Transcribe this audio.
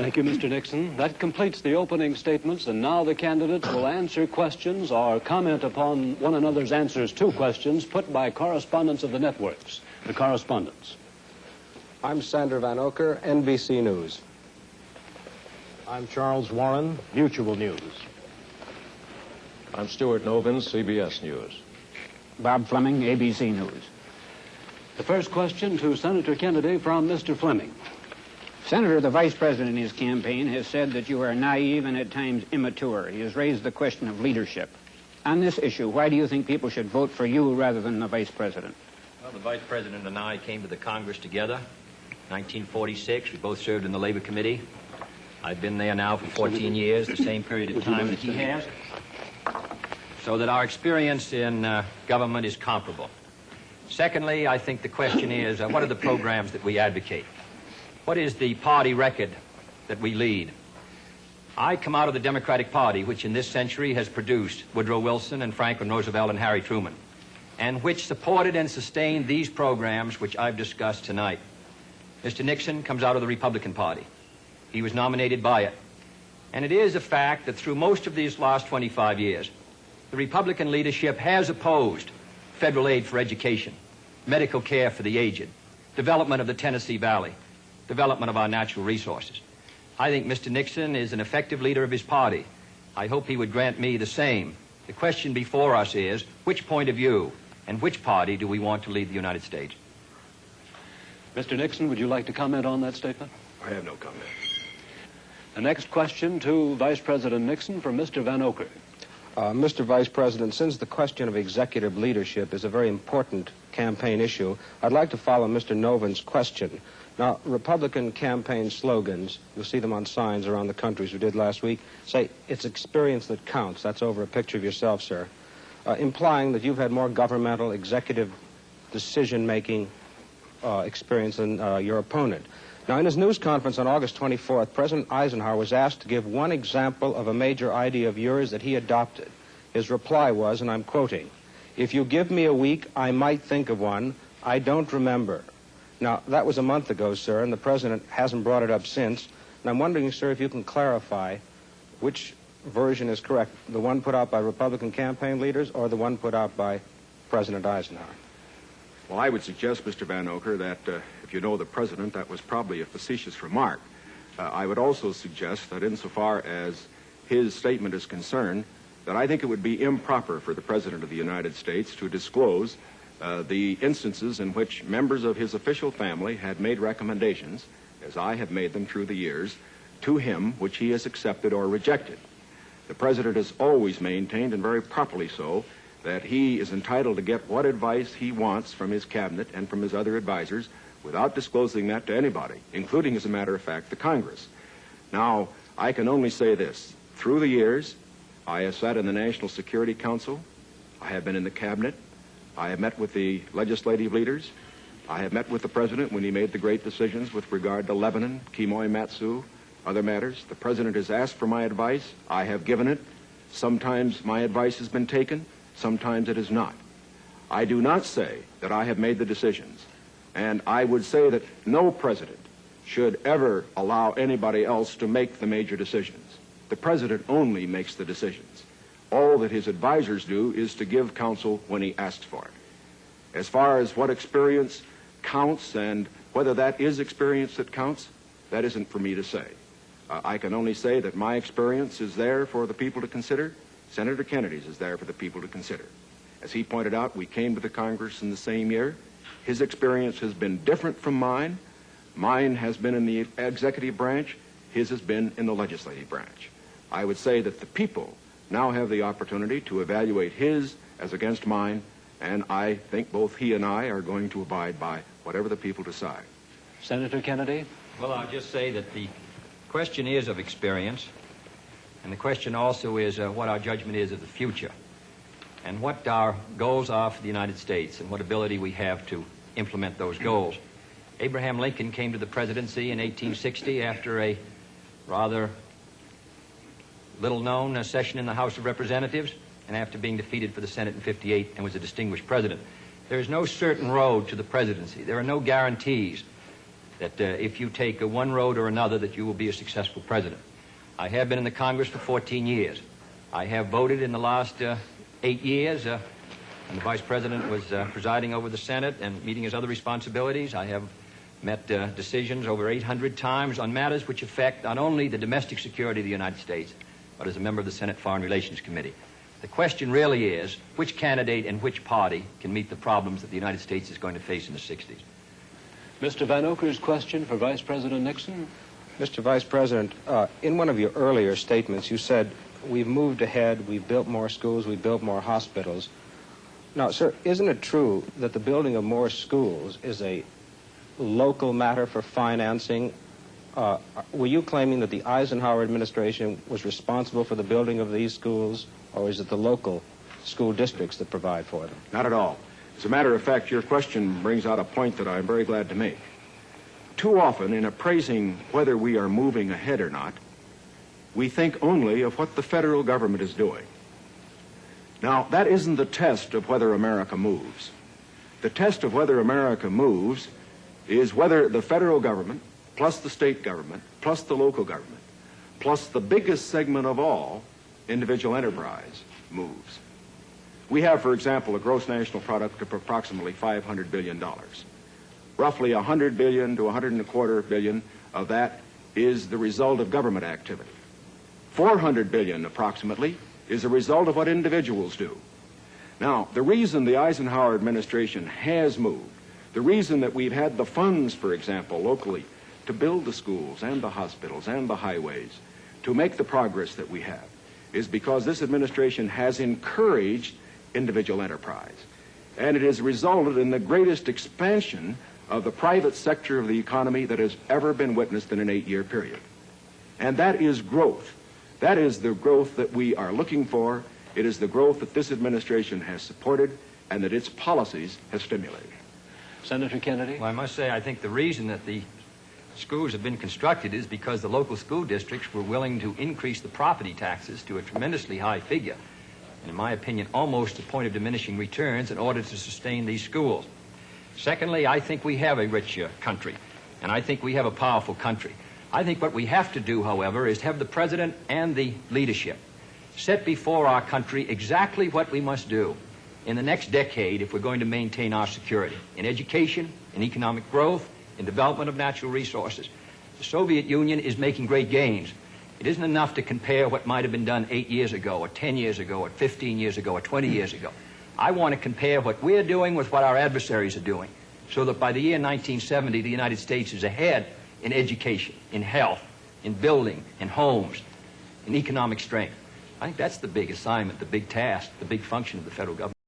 Thank you, Mr. Nixon. That completes the opening statements, and now the candidates will answer questions or comment upon one another's answers to questions put by correspondents of the networks. The correspondents. I'm Sander Van Oker, NBC News. I'm Charles Warren, Mutual News. I'm Stuart Novins, CBS News. Bob Fleming, ABC News. The first question to Senator Kennedy from Mr. Fleming. Senator, the Vice President in his campaign has said that you are naive and at times immature. He has raised the question of leadership. On this issue, why do you think people should vote for you rather than the Vice President? Well, the Vice President and I came to the Congress together. 1946, we both served in the Labor Committee. I've been there now for 14 years, the same period of time that he has. So that our experience in government is comparable. Secondly, I think the question is, what are the programs that we advocate? What is the party record that we lead? I come out of the Democratic Party, which in this century has produced Woodrow Wilson and Franklin Roosevelt and Harry Truman, and which supported and sustained these programs which I've discussed tonight. Mr. Nixon comes out of the Republican Party. He was nominated by it. And it is a fact that through most of these last 25 years, the Republican leadership has opposed federal aid for education, medical care for the aged, development of the Tennessee Valley, development of our natural resources. I think Mr. Nixon is an effective leader of his party. I hope he would grant me the same. The question before us is, which point of view and which party do we want to lead the United States? Mr. Nixon, would you like to comment on that statement? I have no comment. The next question to Vice President Nixon from Mr. Van Oker. Mr. Vice President, since the question of executive leadership is a very important campaign issue, I'd like to follow Mr. Novin's question. Now, Republican campaign slogans, you'll see them on signs around the country, as we did last week, say, it's experience that counts. That's over a picture of yourself, sir. Implying that you've had more governmental, executive decision-making experience than your opponent. Now, in his news conference on August 24th, President Eisenhower was asked to give one example of a major idea of yours that he adopted. His reply was, and I'm quoting, "If you give me a week, I might think of one. I don't remember." Now, that was a month ago, sir, and the President hasn't brought it up since. And I'm wondering, sir, if you can clarify which version is correct, the one put out by Republican campaign leaders or the one put out by President Eisenhower? Well, I would suggest, Mr. Van Oker, that if you know the President, that was probably a facetious remark. I would also suggest that insofar as his statement is concerned, that I think it would be improper for the President of the United States to disclose the instances in which members of his official family had made recommendations, as I have made them through the years, to him which he has accepted or rejected. The President has always maintained, and very properly so, that he is entitled to get what advice he wants from his cabinet and from his other advisors without disclosing that to anybody, including, as a matter of fact, the Congress. Now, I can only say this. Through the years, I have sat in the National Security Council. I have been in the cabinet. I have met with the legislative leaders. I have met with the President when he made the great decisions with regard to Lebanon, Kimoy Matsu, other matters. The President has asked for my advice. I have given it. Sometimes my advice has been taken. Sometimes it is not. I do not say that I have made the decisions, and I would say that no president should ever allow anybody else to make the major decisions. The President only makes the decisions. All that his advisors do is to give counsel when he asks for it. As far as what experience counts and whether that is experience that counts, that isn't for me to say. I can only say that my experience is there for the people to consider. Senator Kennedy's is there for the people to consider. As he pointed out, we came to the Congress in the same year. His experience has been different from mine. Mine has been in the executive branch. His has been in the legislative branch. I would say that the people now have the opportunity to evaluate his as against mine, and I think both he and I are going to abide by whatever the people decide. Senator Kennedy? Well, I'll just say that the question is of experience. And the question also is what our judgment is of the future and what our goals are for the United States and what ability we have to implement those goals. Abraham Lincoln came to the presidency in 1860 after a rather little-known session in the House of Representatives and after being defeated for the Senate in 58 and was a distinguished president. There is no certain road to the presidency. There are no guarantees. that if you take one road or another, that you will be a successful president. I have been in the Congress for 14 years. I have voted in the last 8 years, and the Vice President was presiding over the Senate and meeting his other responsibilities. I have met decisions over 800 times on matters which affect not only the domestic security of the United States, but as a member of the Senate Foreign Relations Committee. The question really is, which candidate and which party can meet the problems that the United States is going to face in the 60s? Mr. Vanocur's question for Vice President Nixon. Mr. Vice President, in one of your earlier statements, you said, we've moved ahead, we've built more schools, we've built more hospitals. Now, sir, isn't it true that the building of more schools is a local matter for financing? Were you claiming that the Eisenhower administration was responsible for the building of these schools, or is it the local school districts that provide for them? Not at all. As a matter of fact, your question brings out a point that I'm very glad to make. Too often, in appraising whether we are moving ahead or not, we think only of what the federal government is doing. Now, that isn't the test of whether America moves. The test of whether America moves is whether the federal government, plus the state government, plus the local government, plus the biggest segment of all, individual enterprise, moves. We have, for example, a gross national product of approximately $500 billion. Roughly $100 billion to $125 billion of that is the result of government activity. $400 billion, approximately, is a result of what individuals do. Now, the reason the Eisenhower administration has moved, the reason that we've had the funds, for example, locally, to build the schools and the hospitals and the highways, to make the progress that we have, is because this administration has encouraged individual enterprise. And it has resulted in the greatest expansion of the private sector of the economy that has ever been witnessed in an 8-year period. And that is growth. That is the growth that we are looking for. It is the growth that this administration has supported and that its policies have stimulated. Senator Kennedy? Well, I must say, I think the reason that the schools have been constructed is because the local school districts were willing to increase the property taxes to a tremendously high figure, and in my opinion, almost to the point of diminishing returns in order to sustain these schools. Secondly, I think we have a rich country, and I think we have a powerful country. I think what we have to do, however, is have the President and the leadership set before our country exactly what we must do in the next decade if we're going to maintain our security in education, in economic growth, in development of natural resources. The Soviet Union is making great gains. It isn't enough to compare what might have been done 8 years ago, or 10 years ago, or 15 years ago, or 20 years ago. I want to compare what we're doing with what our adversaries are doing, so that by the year 1970, the United States is ahead in education, in health, in building, in homes, in economic strength. I think that's the big assignment, the big task, the big function of the federal government.